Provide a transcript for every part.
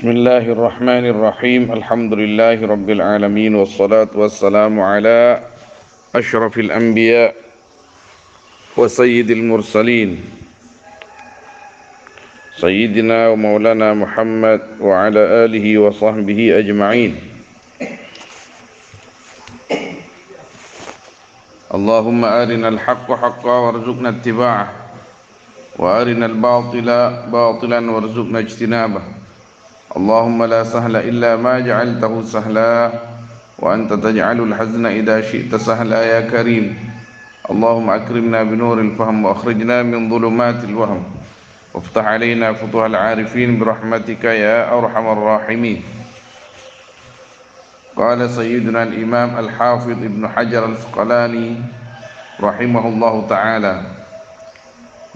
Bismillahirrahmanirrahim. Alhamdulillahi rabbil alamin wassalatu wassalamu ala asyrafil anbiya wa sayyidil mursalin sayyidina wa maulana Muhammad wa ala alihi wa sahbihi ajma'in. Allahumma arinal haqqa haqqa warzuqna ittiba'ah wa arinal batila batilan warzuqna ijtinabah. اللهم لا سهل إلا ما جعلته سهلا وأنت تجعل الحزن إذا شئت سهلا يا كريم. اللهم أكرمنا بنور الفهم وأخرجنا من ظلمات الوهم وافتح علينا فتوح العارفين برحمتك يا أرحم الراحمين. قال سيدنا الإمام الحافظ ابن حجر العسقلاني رحمه الله تعالى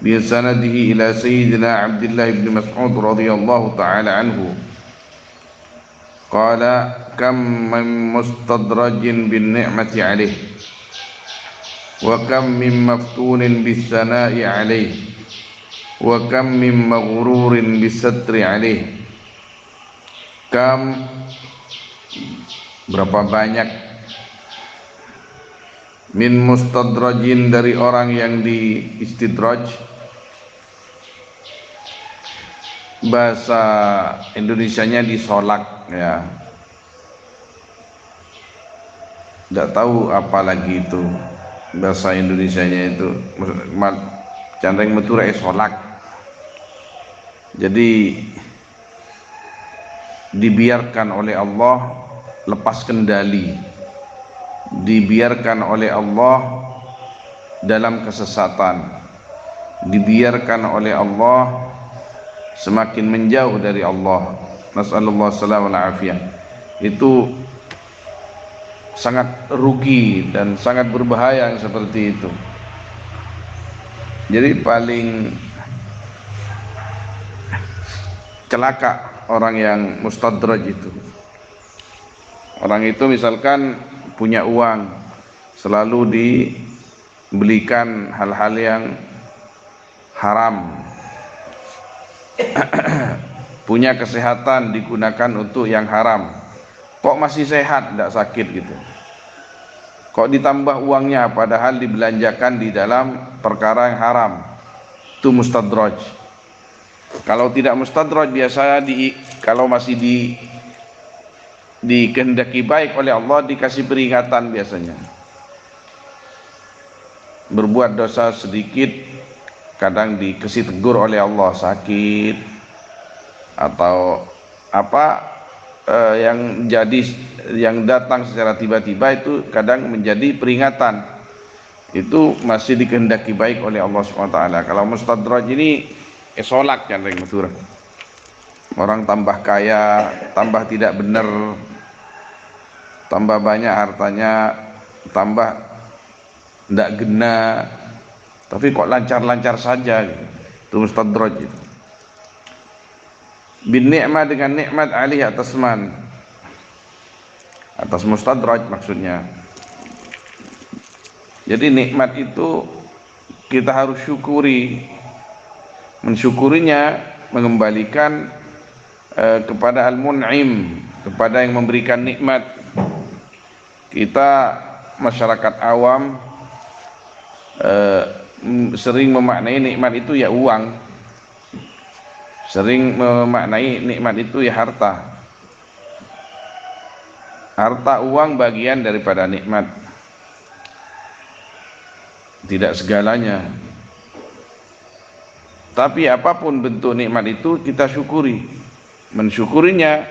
بسنده إلى سيدنا عبد الله بن مسعود رضي الله تعالى عنه قال كم من مستدرج بالنعمة عليه وكم من مفتون بالثناء عليه وكم من مغرور بالستر عليه. Kam, berapa banyak, min mustadrajin, dari orang yang diistidraj. Bahasa Indonesianya disolak ya. Tidak tahu apa lagi itu bahasa Indonesianya itu. Candeng metura solak. Jadi dibiarkan oleh Allah lepas kendali, dibiarkan oleh Allah dalam kesesatan, dibiarkan oleh Allah semakin menjauh dari Allah. Nasallallahu alaihi wasallam. Itu sangat rugi dan sangat berbahaya yang seperti itu. Jadi paling celaka orang yang mustadraj itu. Orang itu misalkan punya uang, selalu dibelikan hal-hal yang haram. Punya kesehatan digunakan untuk yang haram. Kok masih sehat, tidak sakit gitu. Kok ditambah uangnya padahal dibelanjakan di dalam perkara yang haram. Itu mustadraj. Kalau tidak mustadraj, biasanya kalau masih dikehendaki baik oleh Allah, dikasih peringatan biasanya. Berbuat dosa sedikit, kadang dikasih tegur oleh Allah, sakit atau apa yang datang secara tiba-tiba itu kadang menjadi peringatan. Itu masih dikehendaki baik oleh Allah SWT. Kalau mustadraj ini solak kan yang maturah. Orang tambah kaya, tambah tidak benar, tambah banyak hartanya, tambah tidak gena, tapi kok lancar-lancar saja gitu. Itu mustadraj gitu. Bin ni'mah, dengan nikmat, alih, atas man, atas mustadraj maksudnya. Jadi nikmat itu kita harus syukuri. Mensyukurinya mengembalikan kepada al-mun'im, kepada yang memberikan nikmat. Kita masyarakat awam sering memaknai nikmat itu ya uang, sering memaknai nikmat itu ya harta. Harta, uang bagian daripada nikmat, tidak segalanya. Tapi apapun bentuk nikmat itu kita syukuri. Mensyukurinya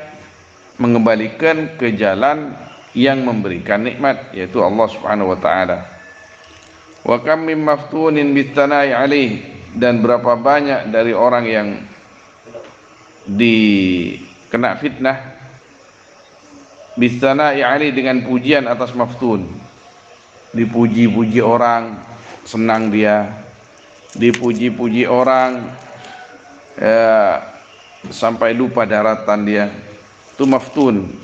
mengembalikan ke jalan yang memberikan nikmat, yaitu Allah Subhanahu wa taala. Wa kam min maftunin bitanai alaih, dan berapa banyak dari orang yang dikena fitnah bitanai alaih, dengan pujian atas maftun. Dipuji-puji orang, senang dia. Dipuji-puji orang sampai lupa daratan dia. Itu maftun.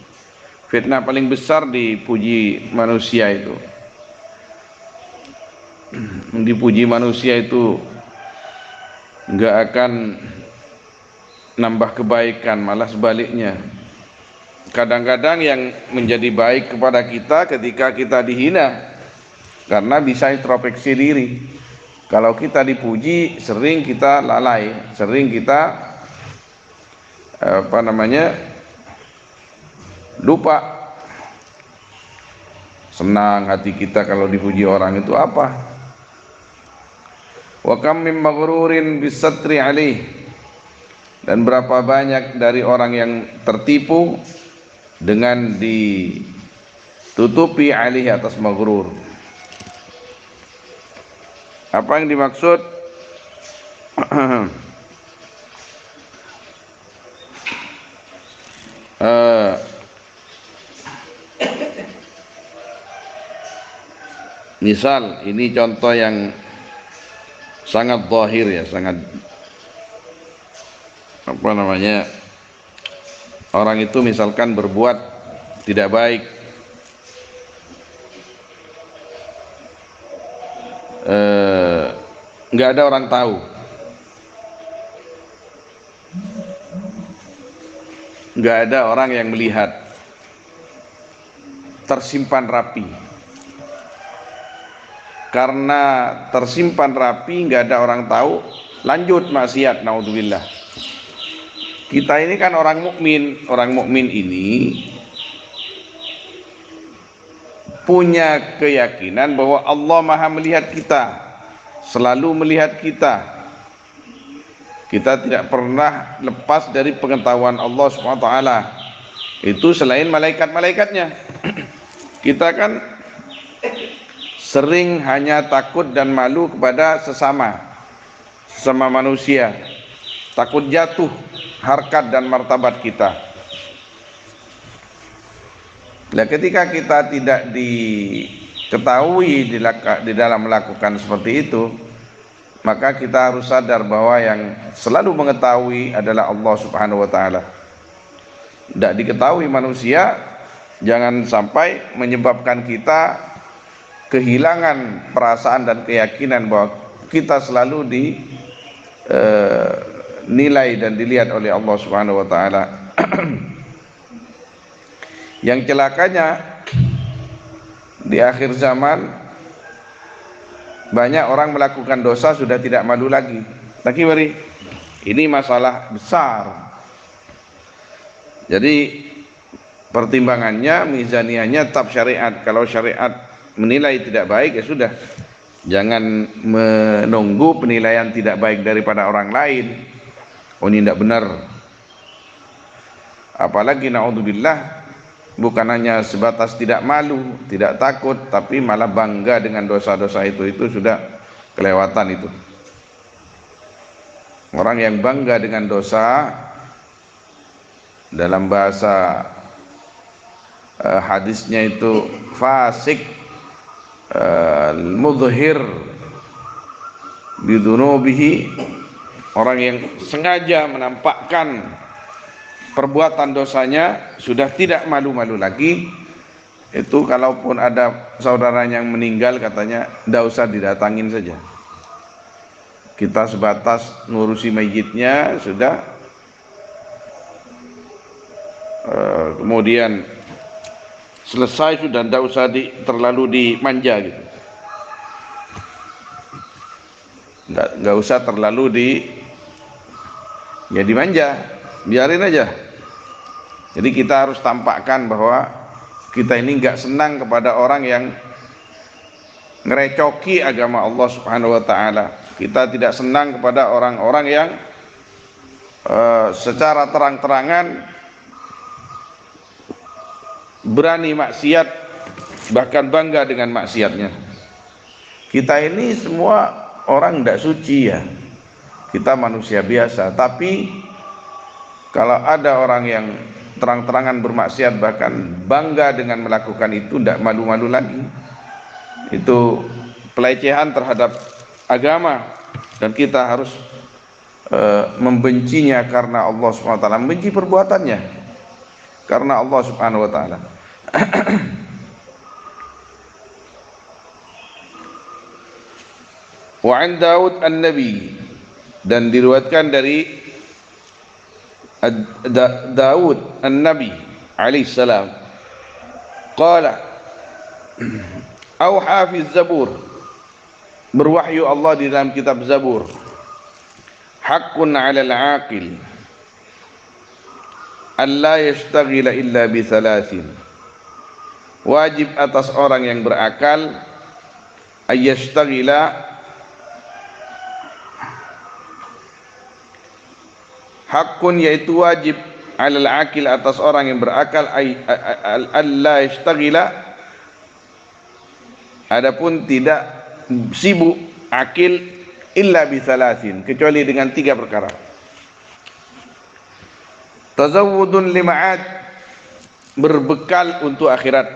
Fitnah paling besar dipuji manusia itu. Dipuji manusia itu enggak akan nambah kebaikan, malah sebaliknya. Kadang-kadang yang menjadi baik kepada kita ketika kita dihina, karena bisa introspeksi diri. Kalau kita dipuji, sering kita lalai, sering kita lupa. Senang hati kita kalau dipuji orang itu apa? Wa kam min maghrurin bisatri alaih, dan berapa banyak dari orang yang tertipu dengan ditutupi alih atas maghrur. Apa yang dimaksud? Misal, ini contoh yang sangat zahir ya, sangat orang itu misalkan berbuat tidak baik, nggak ada orang tahu, nggak ada orang yang melihat, tersimpan rapi. Karena tersimpan rapi, nggak ada orang tahu, lanjut maksiat, naudzubillah. Kita ini kan orang mukmin. Orang mukmin ini punya keyakinan bahwa Allah Maha melihat kita, selalu melihat kita. Kita tidak pernah lepas dari pengetahuan Allah SWT. Itu selain malaikat-malaikatnya. Kita kan sering hanya takut dan malu kepada sesama manusia, takut jatuh harkat dan martabat kita. Nah, ketika kita tidak diketahui di dalam melakukan seperti itu, maka kita harus sadar bahwa yang selalu mengetahui adalah Allah Subhanahu wa taala. Tidak diketahui manusia, jangan sampai menyebabkan kita kehilangan perasaan dan keyakinan bahwa kita selalu dinilai dan dilihat oleh Allah Subhanahu wa taala. Yang celakanya di akhir zaman banyak orang melakukan dosa sudah tidak malu lagi. Lagi mari, ini masalah besar. Jadi pertimbangannya, mizaniannya tetap syariat. Kalau syariat menilai tidak baik, ya sudah, jangan menunggu penilaian tidak baik daripada orang lain. Oh, ini tidak benar. Apalagi naudzubillah, bukan hanya sebatas tidak malu, tidak takut, tapi malah bangga dengan dosa-dosa itu sudah kelewatan itu. Orang yang bangga dengan dosa, dalam bahasa hadisnya itu fasik, mudhhir bidunubihi, orang yang sengaja menampakkan perbuatan dosanya, sudah tidak malu-malu lagi. Itu kalaupun ada saudaranya yang meninggal, katanya tidak usah didatangin saja, kita sebatas ngurusi mayitnya sudah. Kemudian selesai sudah, tidak usah terlalu dimanja gitu, nggak usah terlalu dimanja, biarin aja. Jadi kita harus tampakkan bahwa kita ini nggak senang kepada orang yang ngerecoki agama Allah Subhanahu wa taala. Kita tidak senang kepada orang-orang yang secara terang-terangan berani maksiat, bahkan bangga dengan maksiatnya. Kita ini semua orang tidak suci ya, kita manusia biasa. Tapi kalau ada orang yang terang-terangan bermaksiat, bahkan bangga dengan melakukan itu, tidak malu-malu lagi, itu pelecehan terhadap agama. Dan kita harus membencinya karena Allah SWT, membenci perbuatannya karena Allah Subhanahu wa taala. Wa an Daud an-Nabi, dan diriwayatkan dari Daud an-Nabi alaihi salam qala au hafiz Zabur, berwahyu Allah di dalam kitab Zabur, haqqun 'alal 'aqil alla yashtaghila illa bi thalathin, wajib atas orang yang berakal ayyashtaghila, haqqun yaitu wajib, 'alal 'aqil atas orang yang berakal, alla yashtaghila, adapun tidak sibuk akil illa bisalasin, kecuali dengan 3 perkara. Tazawwudun lima'ad, berbekal untuk akhirat.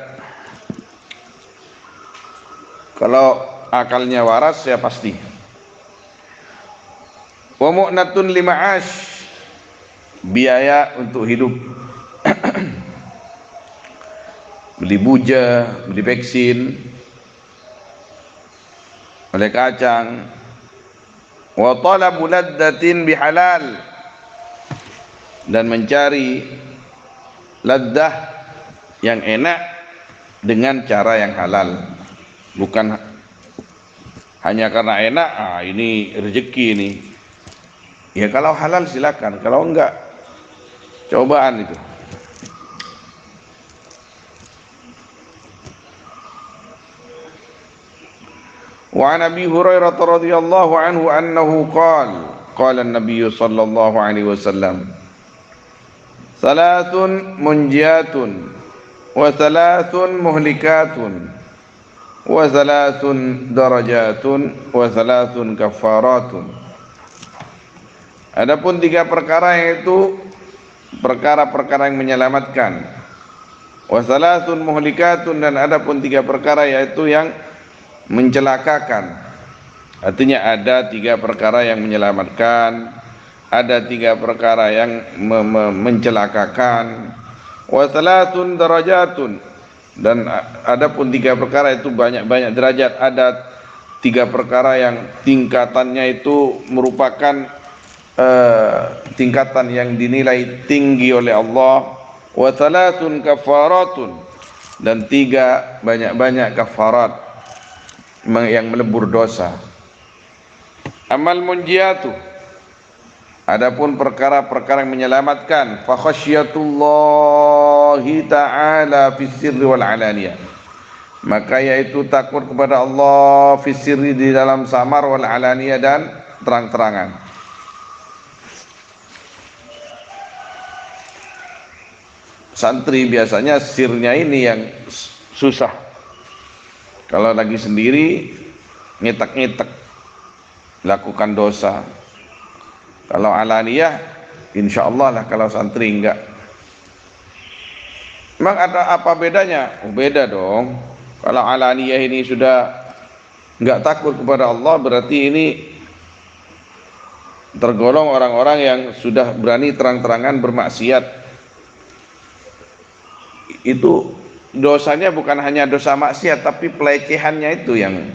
Kalau akalnya waras ya pasti. Wa mu'natun lima'ash, biaya untuk hidup. Beli buja, beli vaksin, oleh kacang. Wa talabu laddatin bihalal, dan mencari laddah yang enak dengan cara yang halal, bukan hanya karena enak, ini rezeki ini. Ya kalau halal silakan, kalau enggak cobaan itu. Wa an Abi Hurairah radhiyallahu anhu annahu qala an-nabiy sallallahu alaihi wasallam, salatun munjiyatun wa salatun muhlikatun wa salatun darajatun wa salatun kafaratun. Adapun 3 perkara, yaitu perkara-perkara yang menyelamatkan, wa salatun muhlikatun, dan adapun 3 perkara yaitu yang mencelakakan. Artinya ada 3 perkara yang menyelamatkan, ada 3 perkara yang mencelakakan. Wa salatun darajatun, dan adapun 3 perkara itu banyak-banyak derajat. Ada 3 perkara yang tingkatannya itu merupakan tingkatan yang dinilai tinggi oleh Allah. Wa salatun kafaratun, dan 3 banyak-banyak kafarat yang melebur dosa. Amal munjiyatu, adapun perkara-perkara yang menyelamatkan, fa khasyatullahi ta'ala fis sirri wal alaniyah, maka yaitu takut kepada Allah fis sirri, di dalam samar, wal alaniyah, dan terang-terangan. Santri biasanya sirnya ini yang susah. Kalau lagi sendiri ngetek-ngetek, lakukan dosa. Kalau alaniyah insya Allah lah, kalau santri enggak. Memang ada apa bedanya? Oh, beda dong. Kalau alaniyah ini sudah enggak takut kepada Allah, berarti ini tergolong orang-orang yang sudah berani terang-terangan bermaksiat. Itu dosanya bukan hanya dosa maksiat, tapi pelecehannya itu yang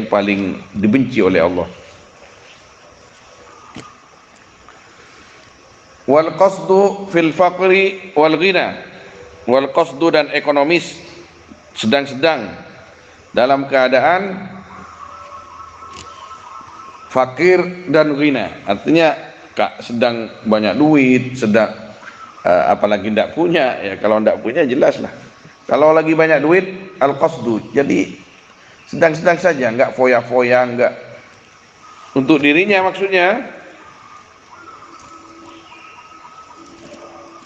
paling dibenci oleh Allah. Wal qasdu fil faqri wal ghina, wal qasdu, dan ekonomis sedang-sedang dalam keadaan fakir dan ghina, artinya sedang banyak duit, sedang apalagi tidak punya. Ya kalau tidak punya jelas lah. Kalau lagi banyak duit, al-qasdu, jadi sedang-sedang saja, enggak foya-foya, enggak untuk dirinya maksudnya.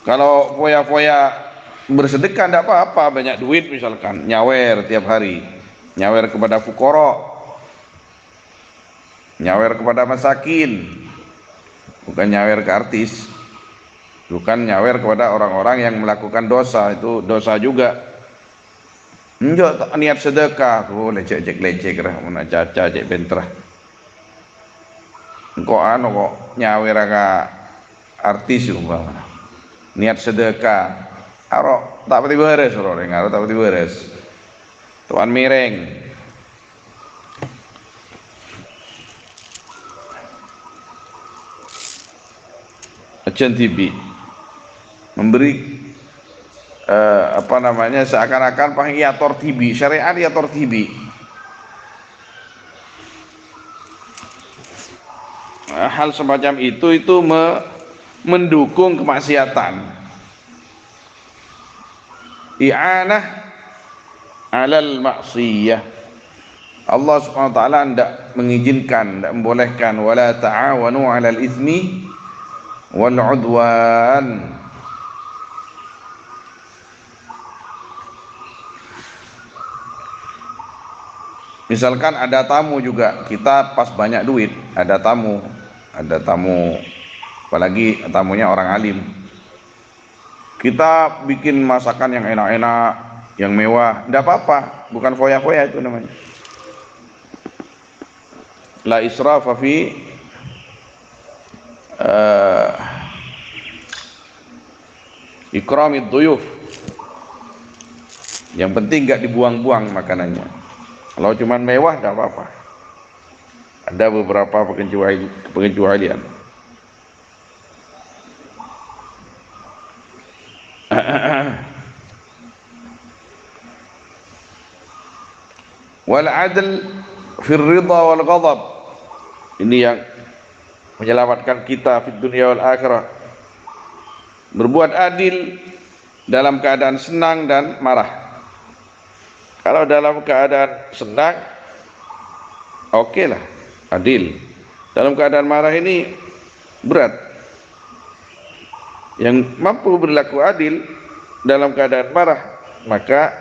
Kalau foya-foya bersedekah tidak apa-apa, banyak duit misalkan, nyawer tiap hari, nyawer kepada fukara, nyawer kepada masakin, bukan nyawer ke artis. Bukan nyawer kepada orang-orang yang melakukan dosa, itu dosa juga. Enggak niat sedekah, lecek lah, mana caca cek bentrah. Kok kok nyawer ke artis umpama. Niat sedekah, aro tak pati beres, orang aro tak pati beres. Tuan mireng. Acan TV memberi seakan-akan pengiator TV, syariat iator TV. Hal semacam itu mendukung kemaksiatan. I'anah alal maksiyah. Allah Subhanahu wa taala tidak mengizinkan, tidak membolehkan wala ta'awanu 'alal itsmi wal 'udwan. Misalkan ada tamu juga, kita pas banyak duit, ada tamu, apalagi tamunya orang alim. Kita bikin masakan yang enak-enak, yang mewah, tidak apa-apa, bukan foya-foya itu namanya. La israfa fi ikramid duyuf. Yang penting nggak dibuang-buang makanannya. Kalau cuma mewah tidak apa-apa. Ada beberapa pengecualian. Wal adl fir ridha wal ghadab. Ini yang menyelamatkan kita fid dunya wal akhirah. Berbuat adil dalam keadaan senang dan marah. Kalau dalam keadaan senang, oke lah, adil. Dalam keadaan marah ini berat. Yang mampu berlaku adil dalam keadaan marah, maka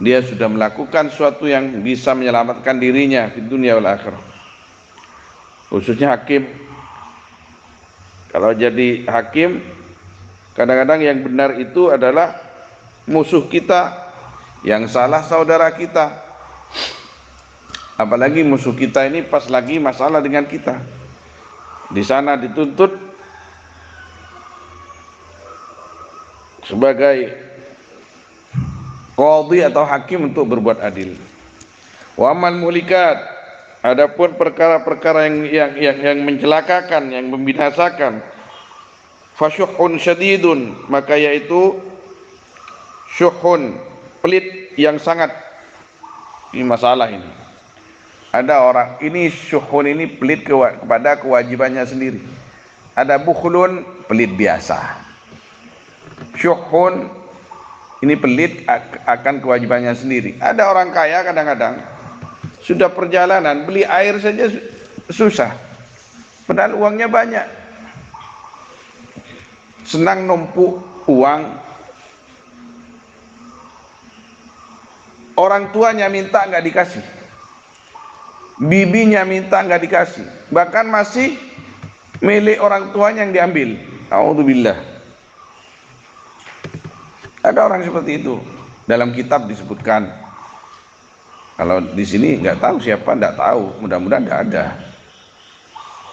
dia sudah melakukan sesuatu yang bisa menyelamatkan dirinya di dunia wal akhirah. Khususnya hakim. Kalau jadi hakim, kadang-kadang yang benar itu adalah musuh kita, yang salah saudara kita. Apalagi musuh kita ini pas lagi masalah dengan kita. Di sana dituntut sebagai qadhi atau hakim untuk berbuat adil. Wa amal mulikat, adapun perkara-perkara yang mencelakakan, yang membinasakan, fasyuhun syadidun, maka yaitu syuhun, pelit yang sangat. Ini masalah ini. Ada orang ini syuhun, ini pelit kepada kewajibannya sendiri. Ada bukhlun, pelit biasa. Syuhun ini pelit akan kewajibannya sendiri. Ada orang kaya kadang-kadang sudah perjalanan beli air saja susah, padahal uangnya banyak. Senang numpuk uang. Orang tuanya minta nggak dikasih, bibinya minta nggak dikasih, bahkan masih milik orang tuanya yang diambil. A'udzubillah. Ada orang seperti itu. Dalam kitab disebutkan. Kalau di sini nggak tahu siapa, nggak tahu. Mudah-mudahan nggak ada.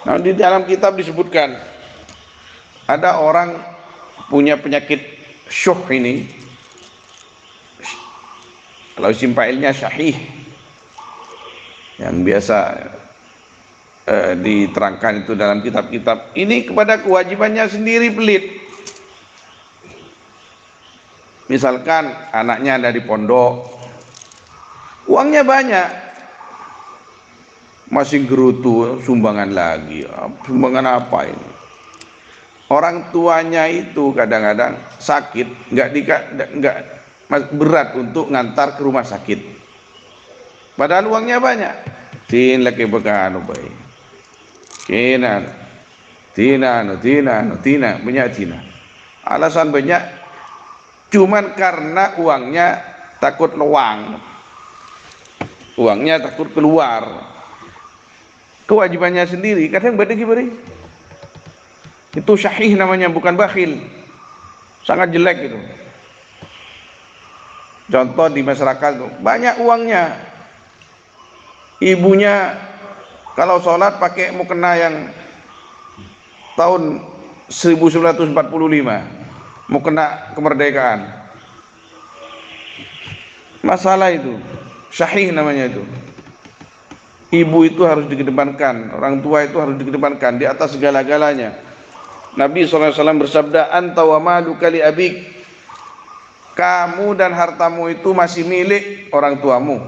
Nah, di dalam kitab disebutkan ada orang punya penyakit syuh ini. Kalau isim fa'ilnya syahih, yang biasa diterangkan itu dalam kitab-kitab, ini kepada kewajibannya sendiri pelit. Misalkan anaknya dari pondok, uangnya banyak, masih gerutu sumbangan lagi. Sumbangan apa ini? Orang tuanya itu kadang-kadang sakit, nggak berat untuk ngantar ke rumah sakit, padahal uangnya banyak. Tin laki bekanu baik, tina banyak tina. Alasan banyak, cuman karena uangnya takut luang, uangnya takut keluar. Kewajibannya sendiri kadang beri. Itu syahih namanya, bukan bakhil. Sangat jelek itu. Contoh di masyarakat banyak uangnya, ibunya kalau sholat pakai mukena yang tahun 1945, mukena kemerdekaan. Masalah itu syahih namanya itu. Ibu itu harus dikedepankan, orang tua itu harus dikedepankan di atas segala-galanya. Nabi SAW bersabda, anta wa maluka li abik, kamu dan hartamu itu masih milik orang tuamu.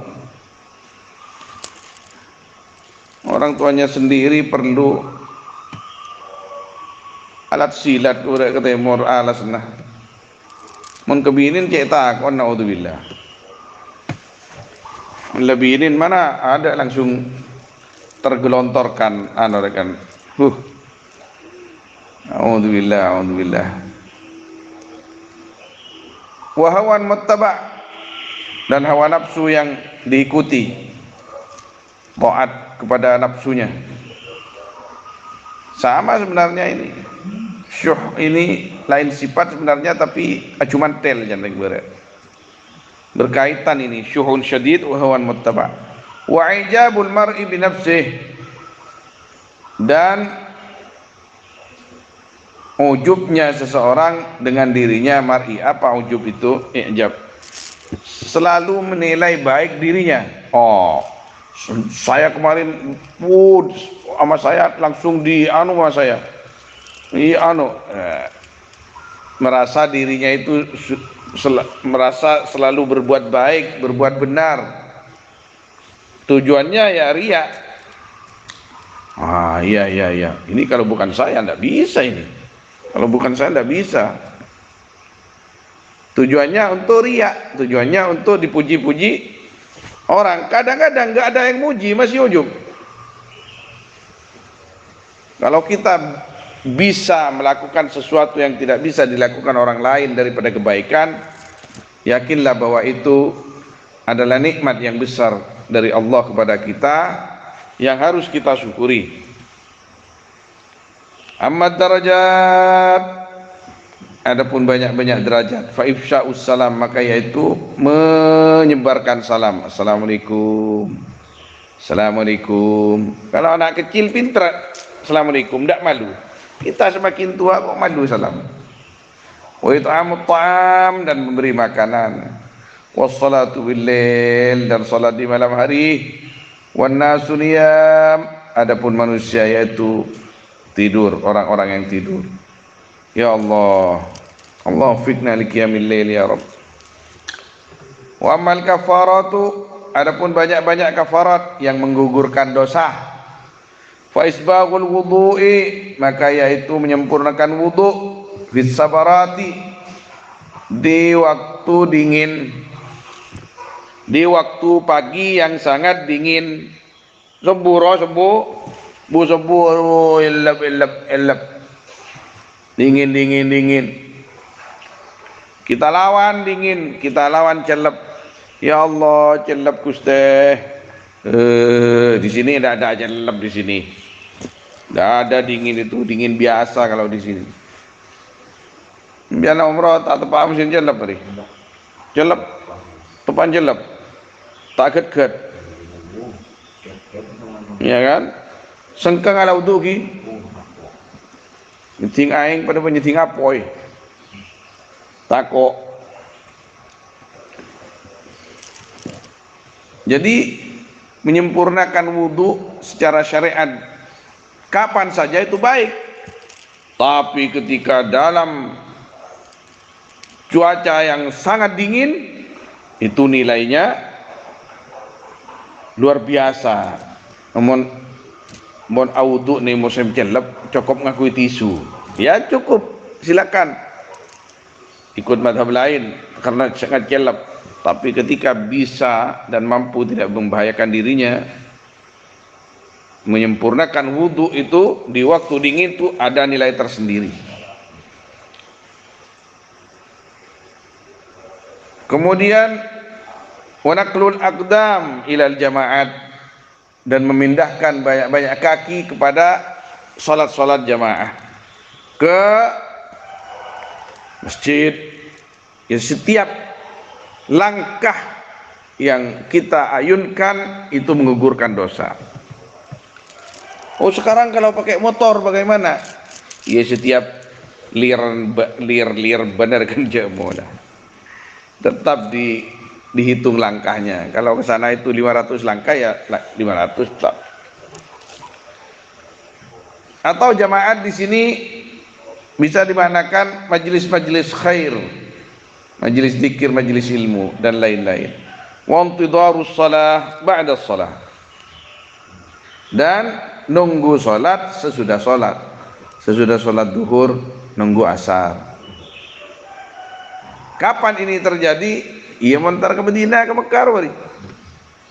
Orang tuanya sendiri perlu alat silat urek ke temor alas nah. Mun kebinin cek takon naudzubillah. Lebinin mana ada langsung tergelontorkan rekan. A'udzubillah, a'udzubillah. Wa hawan muttaba', dan hawa nafsu yang diikuti, taat kepada nafsunya. Sama sebenarnya ini. Syuh ini lain sifat sebenarnya, tapi cuma tel jangan berat. Berkaitan ini syuhun syadid wa hawan muttaba'. Wa ijabul mar'i bi nafsihi, dan ujubnya seseorang dengan dirinya. Mar'i, apa ujub itu? Ijab, selalu menilai baik dirinya. Oh, saya kemarin sama saya langsung sama saya merasa dirinya itu merasa selalu berbuat baik, berbuat benar. Tujuannya ya riya. Iya, ini kalau bukan saya ndak bisa ini. Kalau bukan saya tidak bisa. Tujuannya untuk riya, tujuannya untuk dipuji-puji orang. Kadang-kadang nggak ada yang muji, masih ujub. Kalau kita bisa melakukan sesuatu yang tidak bisa dilakukan orang lain daripada kebaikan, yakinlah bahwa itu adalah nikmat yang besar dari Allah kepada kita yang harus kita syukuri. Amma darajat, adapun banyak-banyak derajat, fa ifsya'us salam, maka yaitu menyebarkan salam. Assalamualaikum, assalamualaikum. Kalau anak kecil pintar assalamualaikum, tidak malu. Kita semakin tua kok malu salam. Wa it'amut ta'am, dan memberi makanan. Wassalatu bil-lail, dan salat di malam hari. Wan nasu niyam, adapun manusia yaitu tidur, orang-orang yang tidur. Ya Allah, Allah fitna li qiyamil lail ya Rabb. Wa amal kafaratu, adapun banyak-banyak kafarat yang menggugurkan dosa. Fa isbaghul wudu'i, maka yaitu menyempurnakan wudu. Fis sabarati, di waktu dingin, di waktu pagi yang sangat dingin. Sebu elap dingin. Kita lawan dingin, kita lawan celep. Ya Allah, celep Gusti. Di sini tidak ada celep di sini. Tidak ada dingin, itu dingin biasa kalau di sini. Biar umrah tak tepat mesin celep tadi. Celep, tepan celep. Tak ket. Ya kan? Sengkang ala wudu ki. Nyeting aing pada penyeting apoi. Takok. Jadi menyempurnakan wudu secara syariat kapan saja itu baik. Tapi ketika dalam cuaca yang sangat dingin, itu nilainya luar biasa. Mon awudu nih musim celep cukup ngakui tisu, ya cukup, silakan ikut madhab lain karena sangat celep. Tapi ketika bisa dan mampu tidak membahayakan dirinya, menyempurnakan wudu itu di waktu dingin itu ada nilai tersendiri. Kemudian wanaklul aqdam ilal jamaat, dan memindahkan banyak-banyak kaki kepada salat-salat jamaah ke masjid. Ya, setiap langkah yang kita ayunkan itu menggugurkan dosa. Oh, sekarang kalau pakai motor bagaimana? Ya, setiap lir benar kan jamulah. Tetap dihitung langkahnya. Kalau ke sana itu 500 langkah ya 500 tetap. Atau jamaat di sini bisa dimanakan majlis-majlis khair, majlis zikir, majlis ilmu dan lain-lain. Wa intidharus shalah ba'da shalah, dan nunggu salat sesudah salat. Sesudah salat duhur nunggu asar. Kapan ini terjadi? Iya mentar ke Medina ke Mekah wari.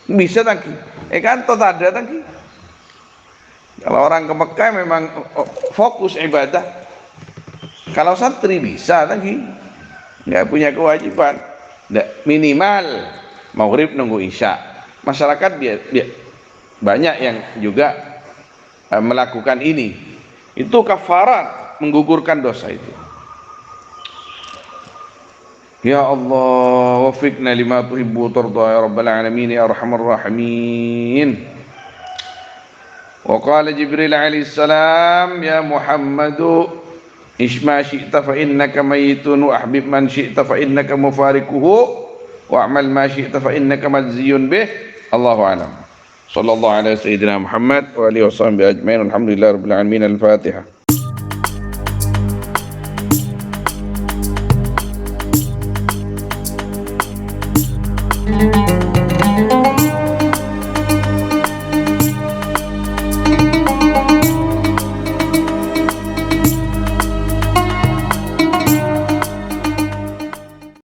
Bisa tangki. Kan tak ada tangki. Kalau orang ke Mekah memang fokus ibadah. Kalau santri bisa tangki. Enggak punya kewajiban. Minimal maghrib nunggu isya. Masyarakat dia banyak yang juga melakukan ini. Itu kafarat, menggugurkan dosa itu. Ya Allah, wafiqna lima tuhibbu tarda ya rabbal alamin ya arhamar rahimin. Wa qala Jibril alaihi salam, ya Muhammadu isma syi'ta fa innaka mayitun wa ahbib man syi'ta fa innaka mufariquhu wa amal ma syi'ta fa innaka majziyun bih. Allahu a'lam. Sallallahu alaihi sayyidina Muhammad wa alihi wasahbihi ajmain. Alhamdulillah rabbil alamin. Al-Fatihah.